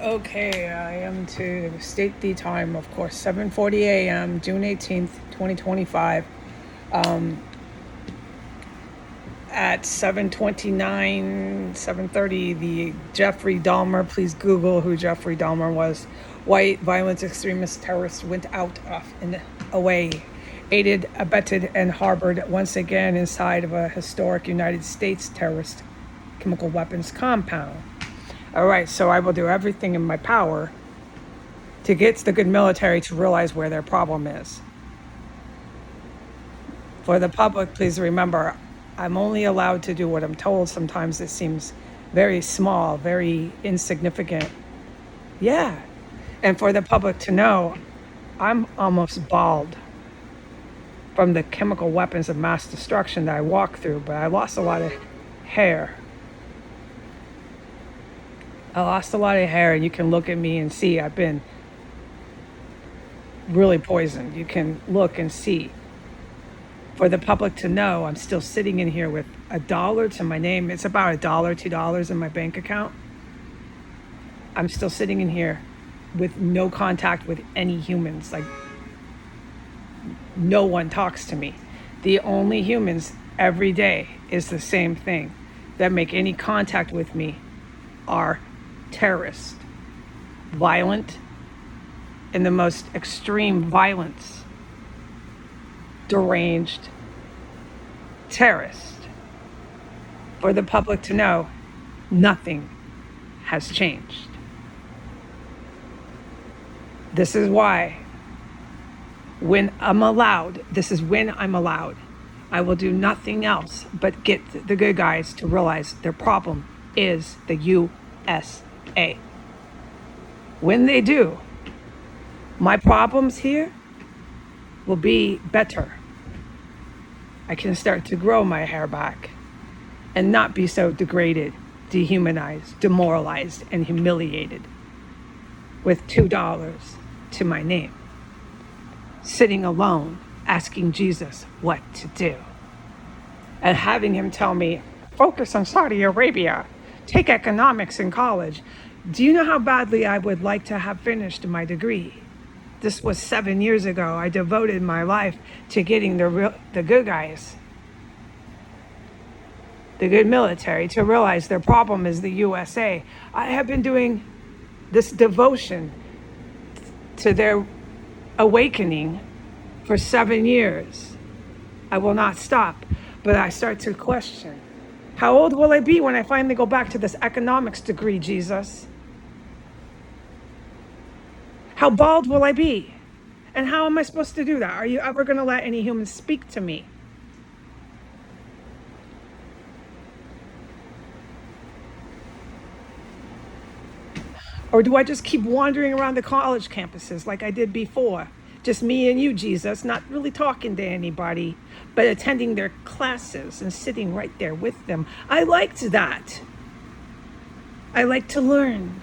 Okay, I am to state the time, of course, 7:40 a.m., June 18th, 2025. At 7:29, 7:30, the Jeffrey Dahmer, please Google who Jeffrey Dahmer was. White violence extremist terrorist went out and away, aided, abetted, and harbored once again inside of a historic United States terrorist chemical weapons compound. All right, so I will do everything in my power to get the good military to realize where their problem is. For the public, please remember, I'm only allowed to do what I'm told. Sometimes it seems very small, very insignificant. Yeah. And for the public to know, I'm almost bald from the chemical weapons of mass destruction that I walked through, but I lost a lot of hair. And you can look at me and see I've been really poisoned. You can look and see. For the public to know, I'm still sitting in here with $1 to my name. It's about $1, $2 in my bank account. I'm still sitting in here with no contact with any humans. Like, no one talks to me. The only humans every day is the same thing that make any contact with me are terrorists, violent, in the most extreme violence, deranged terrorist. For the public to know, nothing has changed. This is why when I'm allowed, I will do nothing else but get the good guys to realize their problem is the USA. When they do, my problems here will be better. I can start to grow my hair back and not be so degraded, dehumanized, demoralized, and humiliated with $2 to my name, sitting alone, asking Jesus what to do, and having him tell me, focus on Saudi Arabia, take economics in college. Do you know how badly I would like to have finished my degree? This was 7 years ago. I devoted my life to getting the good guys, the good military, to realize their problem is the USA. I have been doing this devotion to their awakening for 7 years. I will not stop, but I start to question, how old will I be when I finally go back to this economics degree, Jesus? How bald will I be? And how am I supposed to do that? Are you ever going to let any humans speak to me? Or do I just keep wandering around the college campuses like I did before? Just me and you, Jesus, not really talking to anybody, but attending their classes and sitting right there with them. I liked that. I like to learn.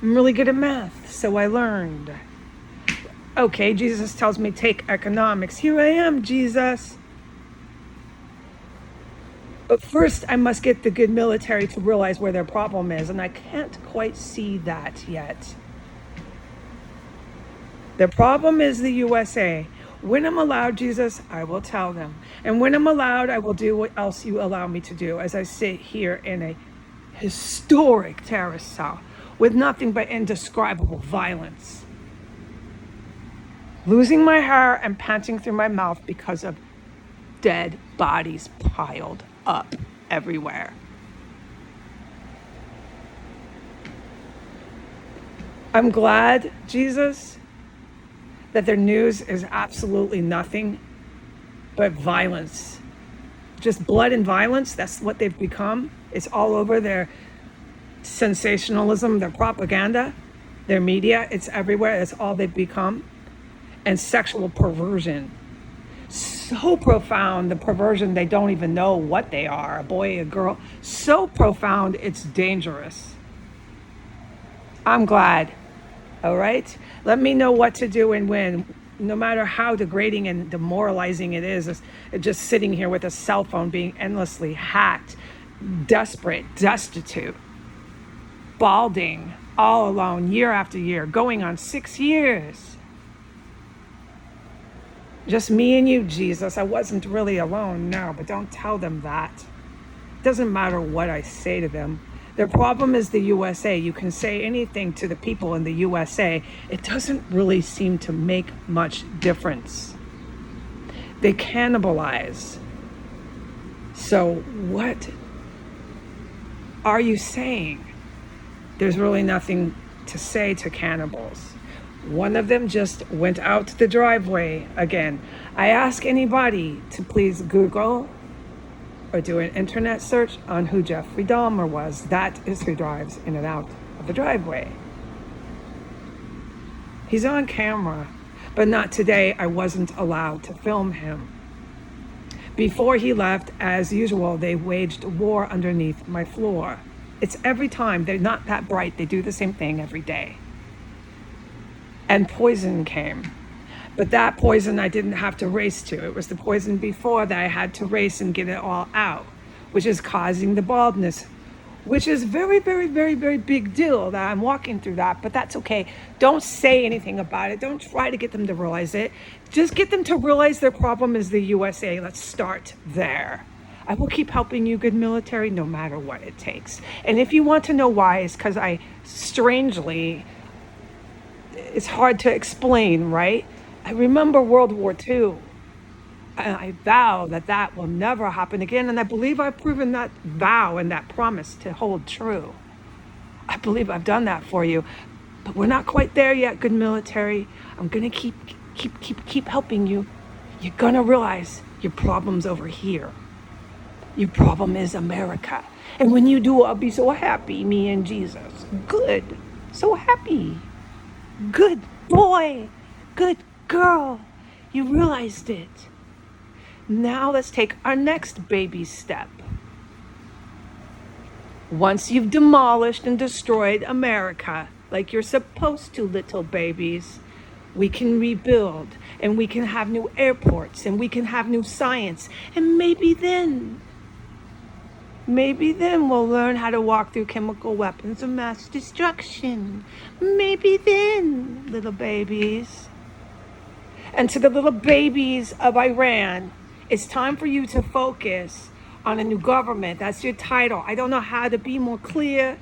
I'm really good at math, so I learned. Okay, Jesus tells me take economics. Here I am, Jesus. But first, I must get the good military to realize where their problem is, and I can't quite see that yet. The problem is the USA. When I'm allowed, Jesus, I will tell them. And when I'm allowed, I will do what else you allow me to do as I sit here in a historic terrorist cell with nothing but indescribable violence. Losing my hair and panting through my mouth because of dead bodies piled up everywhere. I'm glad, Jesus, that their news is absolutely nothing but violence. Just blood and violence, that's what they've become. It's all over their sensationalism, their propaganda, their media, it's everywhere. That's all they've become. And sexual perversion. So profound, the perversion, they don't even know what they are, a boy, a girl. So profound, it's dangerous. I'm glad, all right? Let me know what to do and when. No matter how degrading and demoralizing it is, it's just sitting here with a cell phone being endlessly hacked, desperate, destitute. balding, all alone, year after year, going on 6 years. Just me and you, Jesus. I wasn't really alone, no, but don't tell them that. It doesn't matter what I say to them. Their problem is the USA. You can say anything to the people in the USA. It doesn't really seem to make much difference. They cannibalize. So what are you saying? There's really nothing to say to cannibals. One of them just went out the driveway again. I ask anybody to please Google or do an internet search on who Jeffrey Dahmer was. That is who drives in and out of the driveway. He's on camera, but not today. I wasn't allowed to film him. Before he left, as usual, they waged war underneath my floor. It's every time. They're not that bright. They do the same thing every day. And poison came. But that poison I didn't have to race to. It was the poison before that I had to race and get it all out, which is causing the baldness, which is very, very, very, very big deal that I'm walking through that, but that's okay. Don't say anything about it. Don't try to get them to realize it. Just get them to realize their problem is the USA. Let's start there. I will keep helping you, good military, no matter what it takes. And if you want to know why, it's because it's hard to explain, right? I remember World War II, and I vow that that will never happen again. And I believe I've proven that vow and that promise to hold true. I believe I've done that for you, but we're not quite there yet, good military. I'm gonna keep helping you. You're gonna realize your problem's over here. Your problem is America. And when you do, I'll be so happy, me and Jesus. Good, so happy. Good boy, good girl, you realized it. Now let's take our next baby step. Once you've demolished and destroyed America, like you're supposed to, little babies, we can rebuild, and we can have new airports, and we can have new science, and maybe then we'll learn how to walk through chemical weapons of mass destruction. Maybe then, little babies. And to the little babies of Iran, it's time for you to focus on a new government. That's your title. I don't know how to be more clear.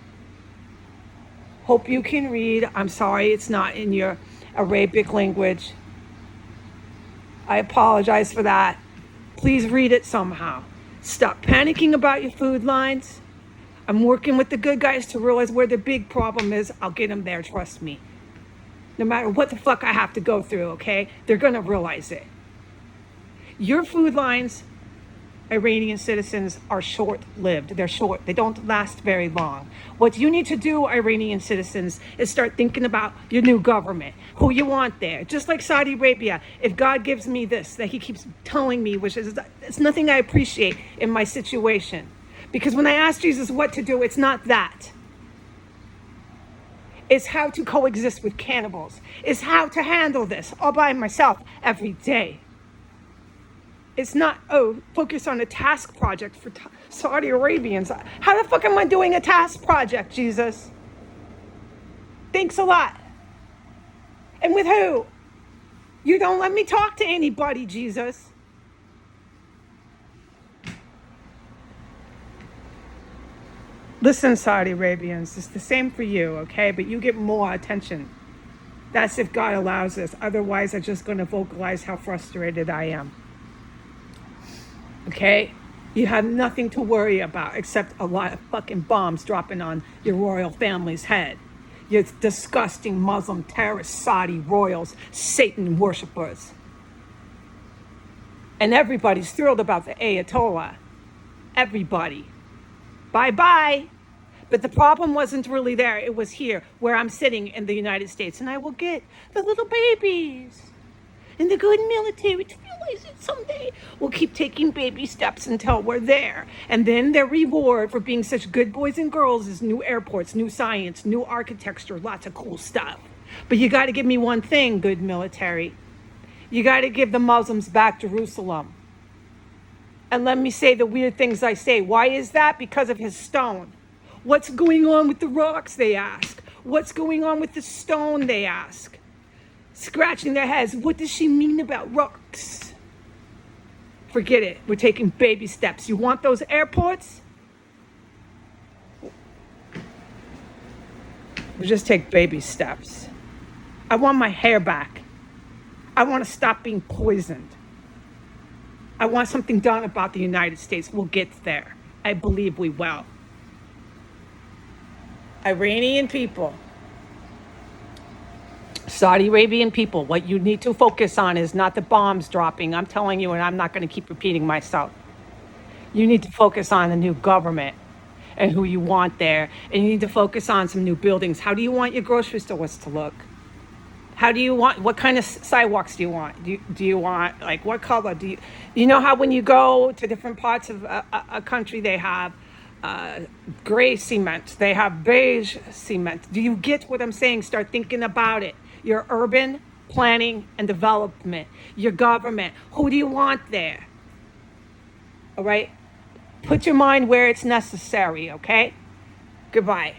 Hope you can read. I'm sorry it's not in your Arabic language. I apologize for that. Please read it somehow. Stop panicking about your food lines. I'm working with the good guys to realize where the big problem is. I'll get them there, trust me. No matter what the fuck I have to go through, okay? They're gonna realize it. Your food lines, Iranian citizens, are short-lived. They're short. They don't last very long. What you need to do, Iranian citizens, is start thinking about your new government, who you want there. Just like Saudi Arabia, if God gives me this, that he keeps telling me, which is, it's nothing I appreciate in my situation. Because when I ask Jesus what to do, it's not that. It's how to coexist with cannibals. It's how to handle this all by myself every day. It's not, focus on a task project for Saudi Arabians. How the fuck am I doing a task project, Jesus? Thanks a lot. And with who? You don't let me talk to anybody, Jesus. Listen, Saudi Arabians, it's the same for you, okay? But you get more attention. That's if God allows this. Otherwise, I'm just going to vocalize how frustrated I am. Okay? You have nothing to worry about except a lot of fucking bombs dropping on your royal family's head. You disgusting Muslim terrorist Saudi royals, Satan worshippers. And everybody's thrilled about the Ayatollah. Everybody. Bye-bye. But the problem wasn't really there. It was here, where I'm sitting in the United States. And I will get the little babies and the good military to realize it someday. We'll keep taking baby steps until we're there. And then their reward for being such good boys and girls is new airports, new science, new architecture, lots of cool stuff. But you got to give me one thing, good military. You got to give the Muslims back Jerusalem. And let me say the weird things I say. Why is that? Because of his stone. What's going on with the rocks, they ask. What's going on with the stone, they ask. Scratching their heads, what does she mean about rocks? Forget it, we're taking baby steps. You want those airports? We'll just take baby steps. I want my hair back. I want to stop being poisoned. I want something done about the United States. We'll get there. I believe we will. Iranian people, Saudi Arabian people, what you need to focus on is not the bombs dropping. I'm telling you, and I'm not going to keep repeating myself. You need to focus on the new government and who you want there. And you need to focus on some new buildings. How do you want your grocery stores to look? How do you want, what kind of sidewalks do you want? Do you want, like, what color? You know how when you go to different parts of a country, they have gray cement, they have beige cement. Do you get what I'm saying? Start thinking about it. Your urban planning and development, your government, who do you want there? All right? Put your mind where it's necessary, okay? Goodbye.